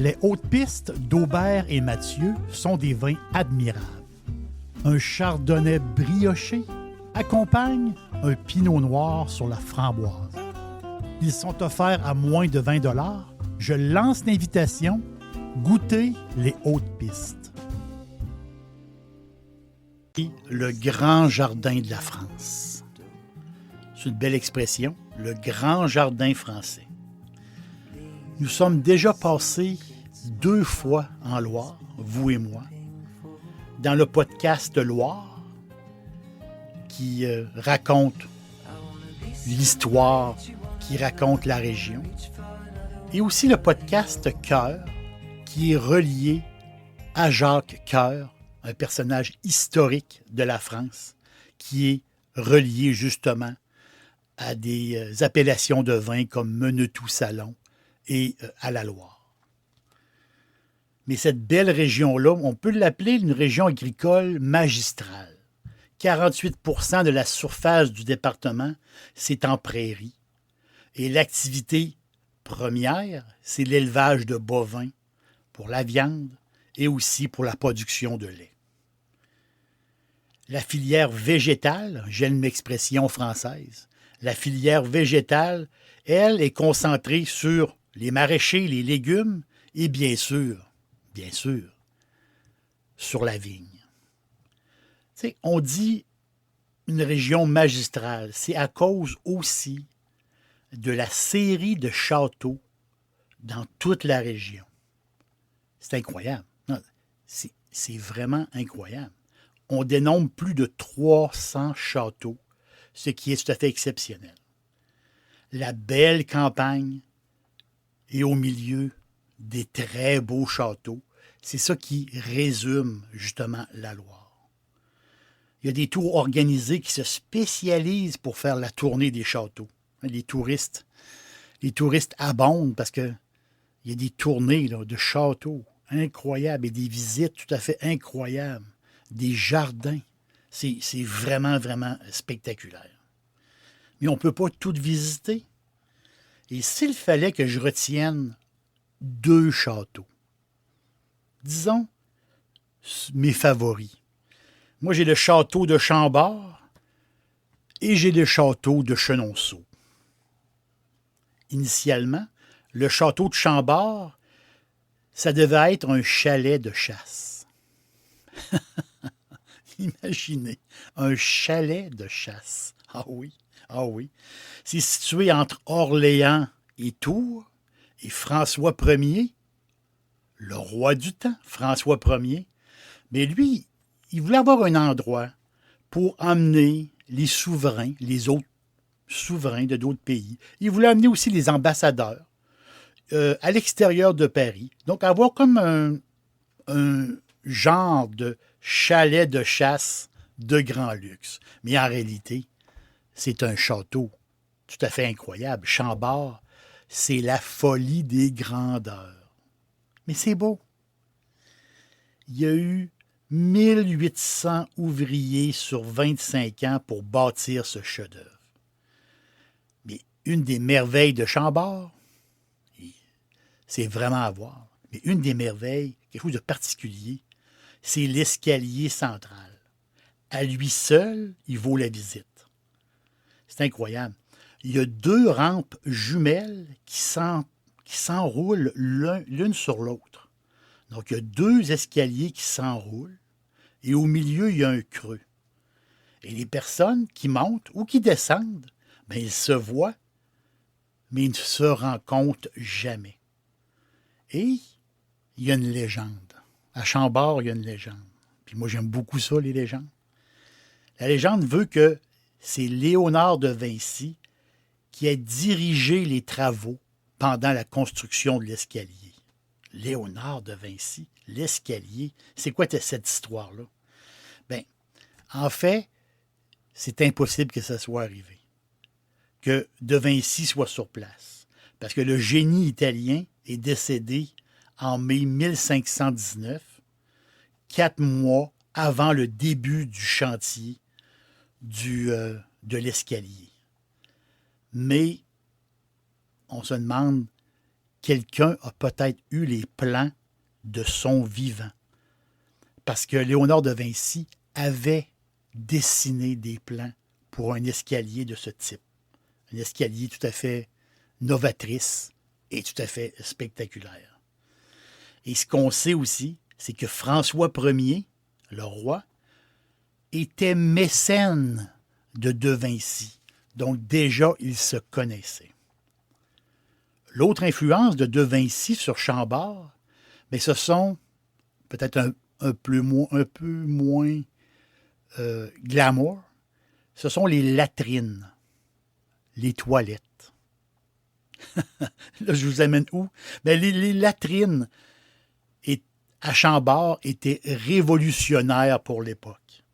Les hautes pistes d'Aubert et Mathieu sont des vins admirables. Un chardonnay brioché accompagne un pinot noir sur la framboise. Ils sont offerts à moins de 20 $. Je lance l'invitation. Goûtez les hautes pistes. Le grand jardin de la France. C'est une belle expression, le grand jardin français. Nous sommes déjà passés 2 fois en Loire, vous et moi, dans le podcast Loire qui raconte l'histoire, qui raconte la région, et aussi le podcast Cœur qui est relié à Jacques Cœur, un personnage historique de la France qui est relié justement à des appellations de vin comme Menetou-Salon et à la Loire. Mais cette belle région-là, on peut l'appeler une région agricole magistrale. 48% de la surface du département, c'est en prairie. Et l'activité première, c'est l'élevage de bovins pour la viande et aussi pour la production de lait. La filière végétale, j'aime l'expression française, la filière végétale, elle, est concentrée sur les maraîchers, les légumes et bien sûr, sur la vigne. Tu sais, on dit une région magistrale, c'est à cause aussi de la série de châteaux dans toute la région. C'est incroyable. Non, c'est vraiment incroyable. On dénombre plus de 300 châteaux, ce qui est tout à fait exceptionnel. La belle campagne et au milieu des très beaux châteaux, c'est ça qui résume justement la Loire. Il y a des tours organisés qui se spécialisent pour faire la tournée des châteaux. Les touristes abondent parce qu'il y a des tournées là, de châteaux incroyables et des visites tout à fait incroyables, des jardins. C'est vraiment, vraiment spectaculaire. Mais on ne peut pas tout visiter. Et s'il fallait que je retienne 2 châteaux, disons mes favoris. Moi, j'ai le château de Chambord et j'ai le château de Chenonceau. Initialement, le château de Chambord, ça devait être un chalet de chasse. Imaginez, un chalet de chasse. Ah oui. C'est situé entre Orléans et Tours, et François Ier, le roi du temps, François Ier, mais lui, il voulait avoir un endroit pour emmener les souverains, les autres souverains de d'autres pays. Il voulait amener aussi les ambassadeurs à l'extérieur de Paris. Donc, avoir comme un genre de chalet de chasse de grand luxe. Mais en réalité, c'est un château tout à fait incroyable. Chambord, c'est la folie des grandeurs. Mais c'est beau. Il y a eu 1800 ouvriers sur 25 ans pour bâtir ce chef-d'œuvre. Mais une des merveilles de Chambord, c'est vraiment à voir, mais une des merveilles, quelque chose de particulier, c'est l'escalier central. À lui seul, il vaut la visite. C'est incroyable. Il y a 2 rampes jumelles qui s'enroulent l'une sur l'autre. Donc, il y a 2 escaliers qui s'enroulent et au milieu, il y a un creux. Et les personnes qui montent ou qui descendent, bien, ils se voient, mais ils ne se rencontrent jamais. Et il y a une légende. À Chambord, il y a une légende. Puis moi, j'aime beaucoup ça, les légendes. La légende veut que c'est Léonard de Vinci qui a dirigé les travaux pendant la construction de l'escalier. Léonard de Vinci, l'escalier, c'est quoi cette histoire-là? Bien, en fait, c'est impossible que ça soit arrivé, que de Vinci soit sur place, parce que le génie italien est décédé en mai 1519, 4 mois avant le début du chantier de l'escalier. Mais on se demande quelqu'un a peut-être eu les plans de son vivant. Parce que Léonard de Vinci avait dessiné des plans pour un escalier de ce type. Un escalier tout à fait novatrice et tout à fait spectaculaire. Et ce qu'on sait aussi, c'est que François Ier, le roi, était mécène de Vinci. Donc déjà, ils se connaissaient. L'autre influence de Vinci sur Chambord, bien, ce sont peut-être un peu moins glamour, ce sont les latrines, les toilettes. Là, je vous amène où? Bien, les latrines à Chambord étaient révolutionnaires pour l'époque.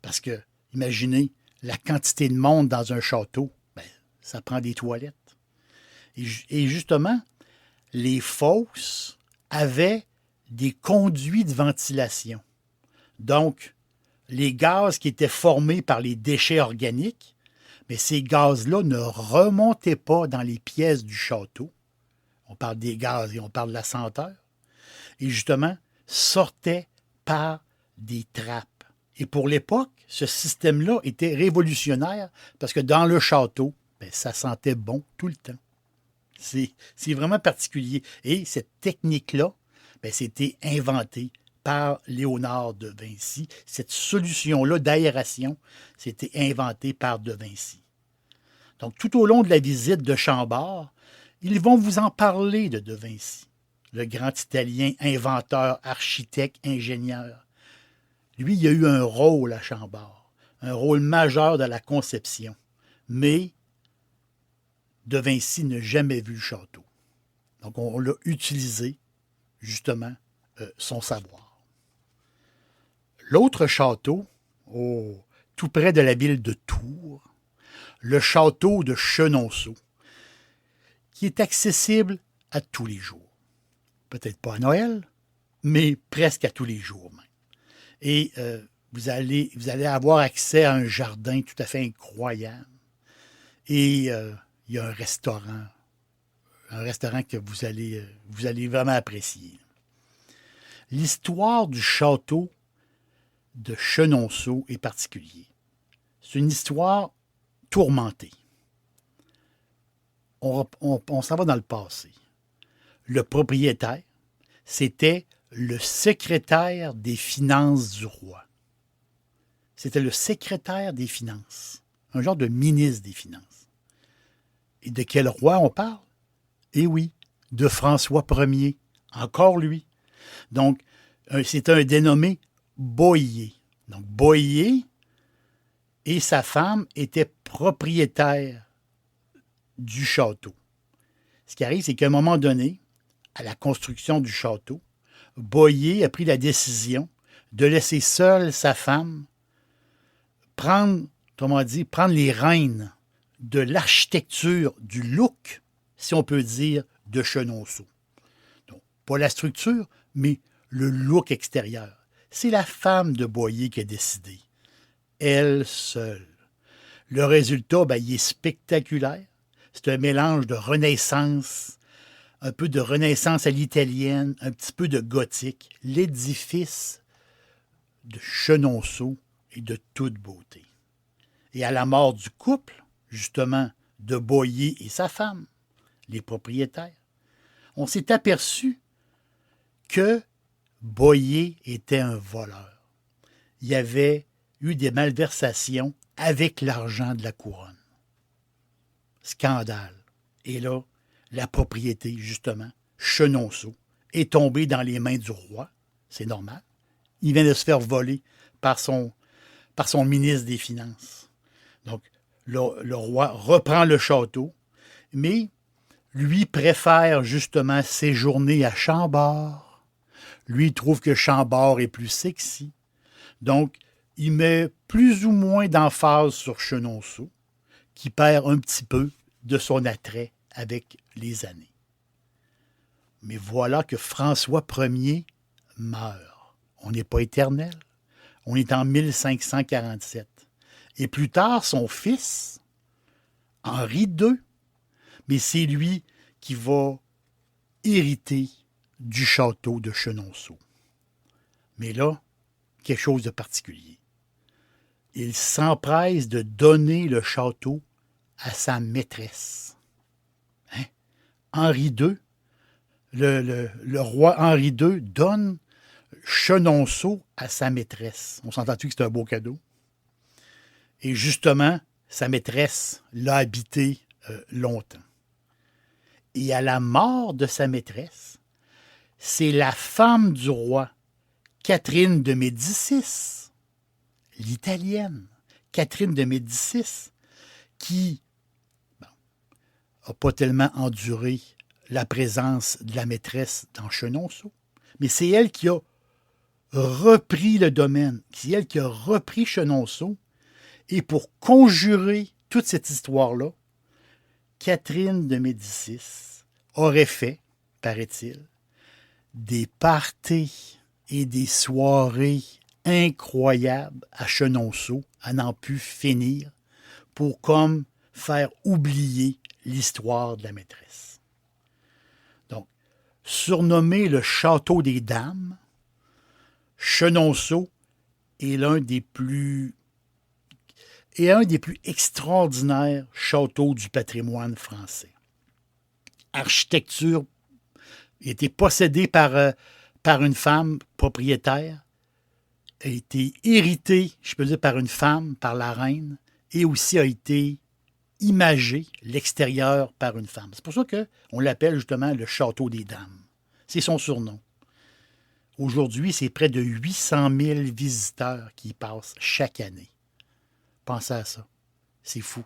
Parce que, imaginez, la quantité de monde dans un château, bien, ça prend des toilettes. Et justement, les fosses avaient des conduits de ventilation. Donc, les gaz qui étaient formés par les déchets organiques, mais ces gaz-là ne remontaient pas dans les pièces du château. On parle des gaz et on parle de la senteur. Et justement, sortaient par des trappes. Et pour l'époque, ce système-là était révolutionnaire parce que dans le château, bien, ça sentait bon tout le temps. C'est vraiment particulier. Et cette technique-là, bien, c'était inventé par Léonard de Vinci. Cette solution-là d'aération, c'était inventé par de Vinci. Donc, tout au long de la visite de Chambord, ils vont vous en parler de Vinci, le grand Italien, inventeur, architecte, ingénieur. Lui, il a eu un rôle à Chambord, un rôle majeur dans la conception. Mais de Vinci n'a jamais vu le château. Donc, on l'a utilisé, justement, son savoir. L'autre château, tout près de la ville de Tours, le château de Chenonceau, qui est accessible à tous les jours. Peut-être pas à Noël, mais presque à tous les jours même. Et vous allez avoir accès à un jardin tout à fait incroyable. Et il y a un restaurant que vous allez vraiment apprécier. L'histoire du château de Chenonceau est particulière. C'est une histoire tourmentée. On s'en va dans le passé. Le propriétaire, c'était le secrétaire des finances du roi. C'était le secrétaire des finances, un genre de ministre des finances. Et de quel roi on parle? Eh oui, de François Ier, encore lui. Donc, c'est un dénommé Bohier. Donc, Bohier et sa femme étaient propriétaires du château. Ce qui arrive, c'est qu'à un moment donné, à la construction du château, Bohier a pris la décision de laisser seule sa femme prendre les rênes de l'architecture, du look, si on peut dire, de Chenonceau. Donc, pas la structure, mais le look extérieur. C'est la femme de Bohier qui a décidé. Elle seule. Le résultat, ben, il est spectaculaire. C'est un mélange de Renaissance, un peu de Renaissance à l'italienne, un petit peu de gothique. L'édifice de Chenonceau est de toute beauté. Et à la mort du couple, justement, de Bohier et sa femme, les propriétaires, on s'est aperçu que Bohier était un voleur. Il y avait eu des malversations avec l'argent de la couronne. Scandale. Et là, la propriété, justement, Chenonceau, est tombée dans les mains du roi. C'est normal. Il vient de se faire voler par son ministre des Finances. Donc, le roi reprend le château, mais lui préfère justement séjourner à Chambord. Lui, il trouve que Chambord est plus sexy. Donc, il met plus ou moins d'emphase sur Chenonceau, qui perd un petit peu de son attrait avec les années. Mais voilà que François Ier meurt. On n'est pas éternel. On est en 1547. Et plus tard, son fils, Henri II, mais c'est lui qui va hérité du château de Chenonceau. Mais là, quelque chose de particulier. Il s'empresse de donner le château à sa maîtresse. Hein? Henri II, le roi Henri II donne Chenonceau à sa maîtresse. On s'entend-tu que c'est un beau cadeau? Et justement, sa maîtresse l'a habité longtemps. Et à la mort de sa maîtresse, c'est la femme du roi, Catherine de Médicis, l'italienne, Catherine de Médicis, qui n'a pas tellement enduré la présence de la maîtresse dans Chenonceau, mais c'est elle qui a repris le domaine, c'est elle qui a repris Chenonceau, et pour conjurer toute cette histoire-là, Catherine de Médicis aurait fait, paraît-il, des parties et des soirées incroyables à Chenonceau, à n'en plus finir, pour comme faire oublier l'histoire de la maîtresse. Donc, surnommé le Château des Dames, Chenonceau est un des plus extraordinaires châteaux du patrimoine français. Architecture, il a été possédé par une femme propriétaire, a été hérité, je peux dire, par une femme, par la reine, et aussi a été imagé, l'extérieur, par une femme. C'est pour ça qu'on l'appelle justement le Château des Dames. C'est son surnom. Aujourd'hui, c'est près de 800 000 visiteurs qui y passent chaque année. Pensez à ça. C'est fou.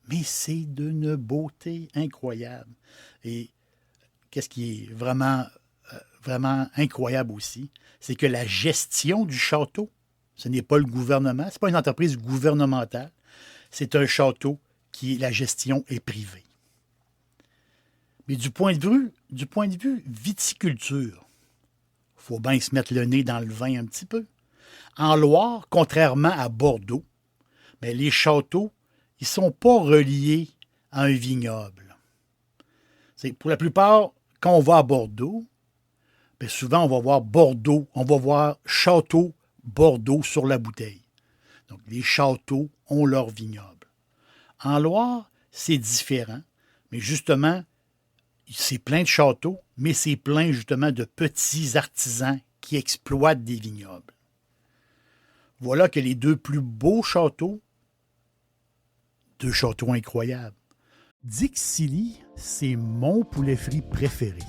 Mais c'est d'une beauté incroyable. Et qu'est-ce qui est vraiment incroyable aussi, c'est que la gestion du château, ce n'est pas le gouvernement, ce n'est pas une entreprise gouvernementale, c'est un château qui, la gestion est privée. Mais du point de vue viticulture, il faut bien se mettre le nez dans le vin un petit peu. En Loire, contrairement à Bordeaux, mais les châteaux, ils ne sont pas reliés à un vignoble. Pour la plupart, quand on va à Bordeaux, bien souvent, on va voir Bordeaux, on va voir Château Bordeaux sur la bouteille. Donc, les châteaux ont leur vignoble. En Loire, c'est différent, mais justement, c'est plein de châteaux, mais c'est plein justement de petits artisans qui exploitent des vignobles. Voilà que les deux plus beaux châteaux, deux châteaux incroyables. Dixilly, c'est mon poulet frit préféré.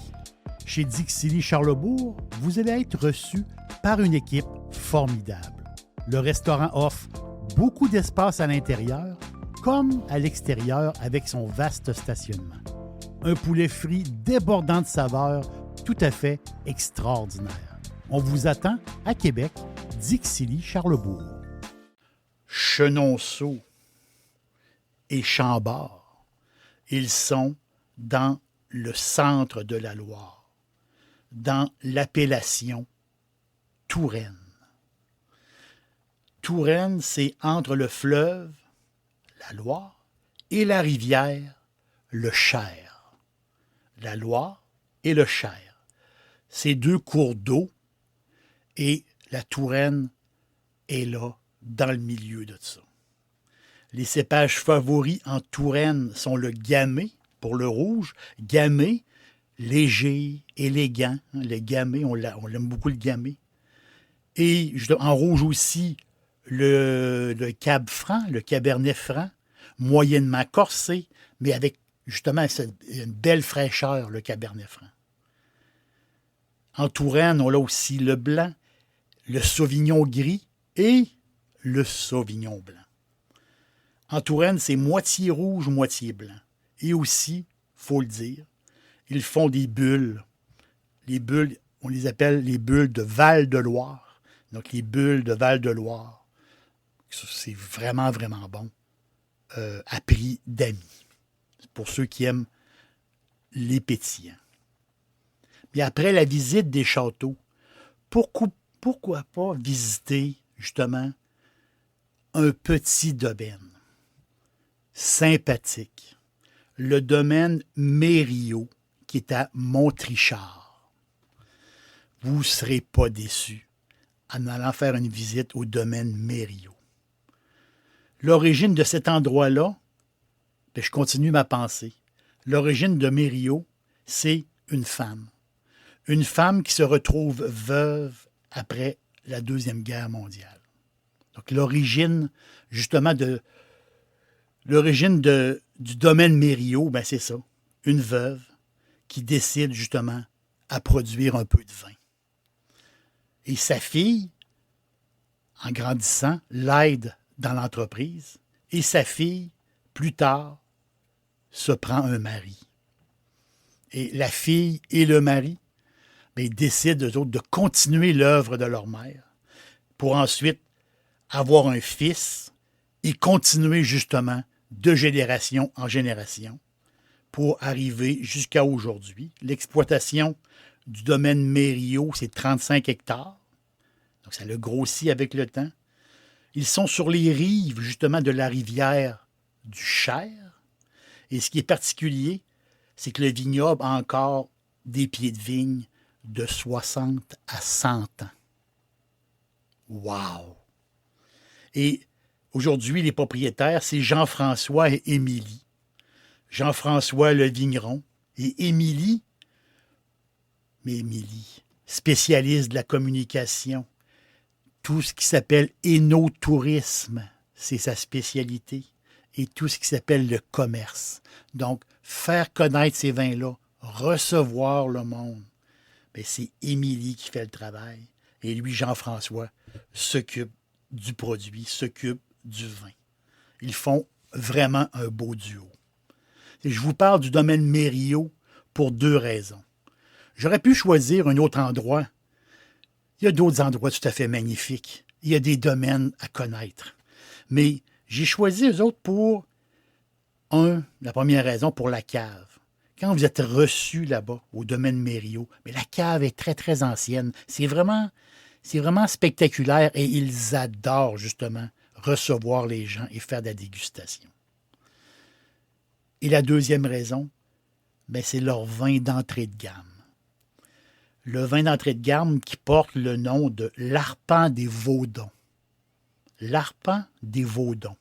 Chez Dixilly Charlebourg, vous allez être reçu par une équipe formidable. Le restaurant offre beaucoup d'espace à l'intérieur comme à l'extérieur avec son vaste stationnement. Un poulet frit débordant de saveurs tout à fait extraordinaire. On vous attend à Québec, Dixilly Charlebourg. Chenonceau et Chambord, ils sont dans le centre de la Loire, dans l'appellation Touraine. Touraine, c'est entre le fleuve, la Loire, et la rivière, le Cher. La Loire et le Cher. Ces deux cours d'eau, et la Touraine est là, dans le milieu de ça. Les cépages favoris en Touraine sont le gamay, pour le rouge. Gamay, léger, élégant. Le gamay, on l'aime beaucoup, le gamay. Et en rouge aussi, le cab franc, le cabernet franc, moyennement corsé, mais avec justement une belle fraîcheur, le cabernet franc. En Touraine, on a aussi le blanc, le sauvignon gris et le sauvignon blanc. En Touraine, c'est moitié rouge, moitié blanc. Et aussi, il faut le dire, ils font des bulles. Les bulles, on les appelle les bulles de Val-de-Loire. Donc, les bulles de Val-de-Loire, c'est vraiment, vraiment bon. À prix d'amis. Pour ceux qui aiment les pétillants. Mais après la visite des châteaux, pourquoi pas visiter, justement, un petit domaine sympathique, le domaine Mériot, qui est à Montrichard. Vous ne serez pas déçus en allant faire une visite au domaine Mériot. L'origine de cet endroit-là, puis je continue ma pensée. L'origine de Mériot, c'est une femme. Une femme qui se retrouve veuve après la Deuxième Guerre mondiale. Donc l'origine, justement, du domaine Mériot, ben c'est ça. Une veuve qui décide, justement, à produire un peu de vin. Et sa fille, en grandissant, l'aide dans l'entreprise. Et sa fille, plus tard, se prend un mari. Et la fille et le mari décident, eux autres, de continuer l'œuvre de leur mère pour ensuite avoir un fils et continuer justement de génération en génération pour arriver jusqu'à aujourd'hui. L'exploitation du domaine Mériot, c'est 35 hectares. Donc ça le grossit avec le temps. Ils sont sur les rives justement de la rivière du Cher. Et ce qui est particulier, c'est que le vignoble a encore des pieds de vigne de 60 à 100 ans. Wow! Et aujourd'hui, les propriétaires, c'est Jean-François et Émilie. Jean-François le vigneron et Émilie, spécialiste de la communication, tout ce qui s'appelle énotourisme, c'est sa spécialité. Et tout ce qui s'appelle le commerce. Donc, faire connaître ces vins-là, recevoir le monde, bien, c'est Émilie qui fait le travail. Et lui, Jean-François, s'occupe du produit, s'occupe du vin. Ils font vraiment un beau duo. Et je vous parle du domaine Mériot pour 2 raisons. J'aurais pu choisir un autre endroit. Il y a d'autres endroits tout à fait magnifiques. Il y a des domaines à connaître. Mais j'ai choisi eux autres pour, la première raison, pour la cave. Quand vous êtes reçus là-bas, au domaine Mériot, mais la cave est très, très ancienne. C'est vraiment spectaculaire et ils adorent, justement, recevoir les gens et faire de la dégustation. Et la deuxième raison, bien, c'est leur vin d'entrée de gamme. Le vin d'entrée de gamme qui porte le nom de l'Arpent des Vaudons. L'Arpent des Vaudons.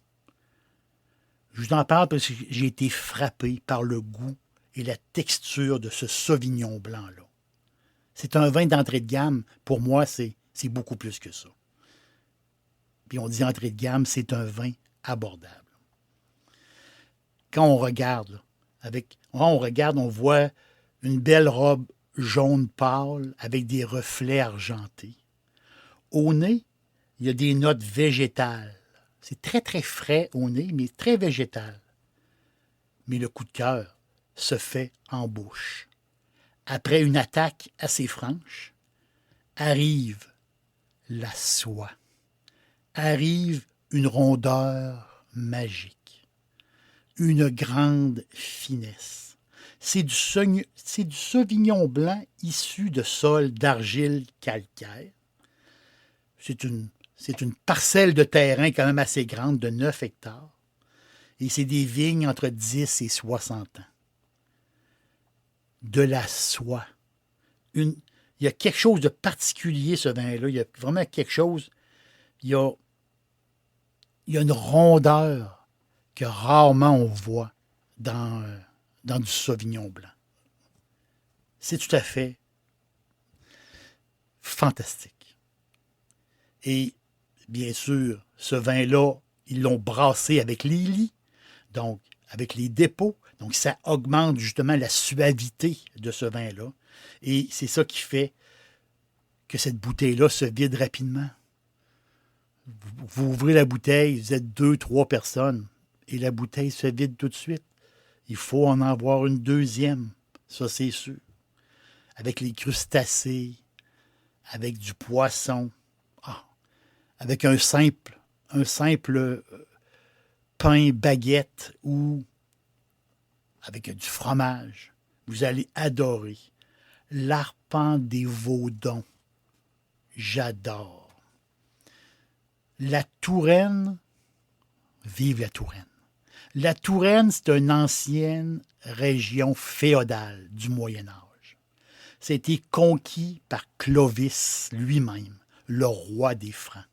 Je vous en parle parce que j'ai été frappé par le goût et la texture de ce Sauvignon blanc-là. C'est un vin d'entrée de gamme. Pour moi, c'est beaucoup plus que ça. Puis on dit entrée de gamme, c'est un vin abordable. Quand on regarde, on voit une belle robe jaune pâle avec des reflets argentés. Au nez, il y a des notes végétales. C'est très, très frais au nez, mais très végétal. Mais le coup de cœur se fait en bouche. Après une attaque assez franche, arrive la soie. Arrive une rondeur magique. Une grande finesse. C'est du Sauvignon blanc issu de sols d'argile calcaire. C'est une parcelle de terrain quand même assez grande, de 9 hectares. Et c'est des vignes entre 10 et 60 ans. De la soie. Il y a quelque chose de particulier, ce vin-là. Il y a vraiment quelque chose. Il y a une rondeur que rarement on voit dans du Sauvignon blanc. C'est tout à fait fantastique. Et bien sûr, ce vin-là, ils l'ont brassé avec les lits, donc avec les dépôts. Donc, ça augmente justement la suavité de ce vin-là. Et c'est ça qui fait que cette bouteille-là se vide rapidement. Vous ouvrez la bouteille, vous êtes 2, 3 personnes, et la bouteille se vide tout de suite. Il faut en avoir une deuxième, ça c'est sûr. Avec les crustacés, avec du poisson, avec un simple pain baguette ou avec du fromage. Vous allez adorer. L'Arpent des Vaudons. J'adore. La Touraine, vive la Touraine. La Touraine, c'est une ancienne région féodale du Moyen Âge. C'était conquis par Clovis lui-même, le roi des Francs.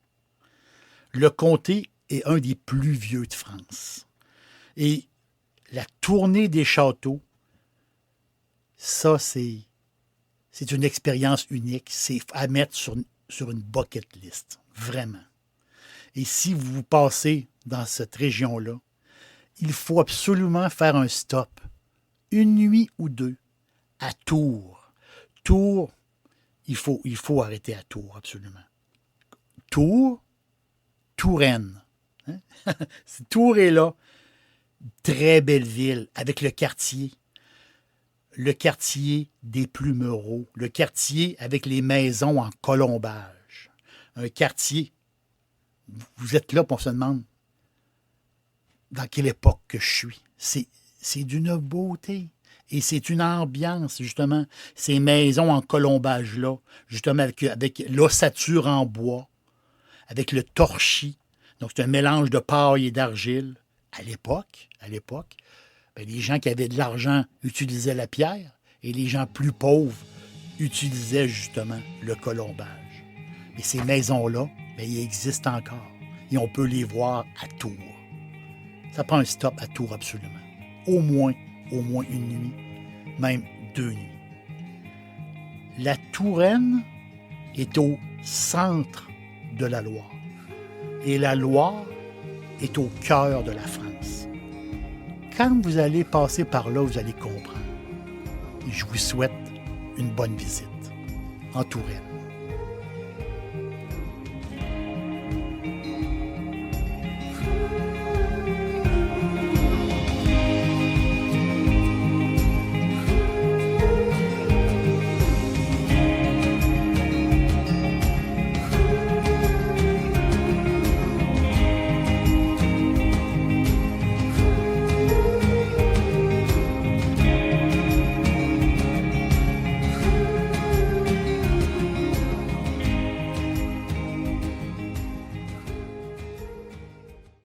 Le comté est un des plus vieux de France. Et la tournée des châteaux, ça, c'est une expérience unique. C'est à mettre sur une bucket list, vraiment. Et si vous passez dans cette région-là, il faut absolument faire un stop, une nuit ou deux, à Tours. Tours, il faut arrêter à Tours, absolument. Tours, Touraine. Hein? Tours est là. Très belle ville, avec le quartier des Plumereaux, le quartier avec les maisons en colombage. Un quartier, vous êtes là, puis on se demande dans quelle époque que je suis. C'est d'une beauté. Et c'est une ambiance, justement, ces maisons en colombage-là, justement avec l'ossature en bois, avec le torchis. Donc, c'est un mélange de paille et d'argile. À l'époque, ben, les gens qui avaient de l'argent utilisaient la pierre et les gens plus pauvres utilisaient justement le colombage. Mais ces maisons-là, ben, ils existent encore et on peut les voir à Tours. Ça prend un stop à Tours absolument. Au moins une nuit, même 2 nuits. La Touraine est au centre de la Loire et la Loire est au cœur de la France. Quand vous allez passer par là, vous allez comprendre. Et je vous souhaite une bonne visite en Touraine.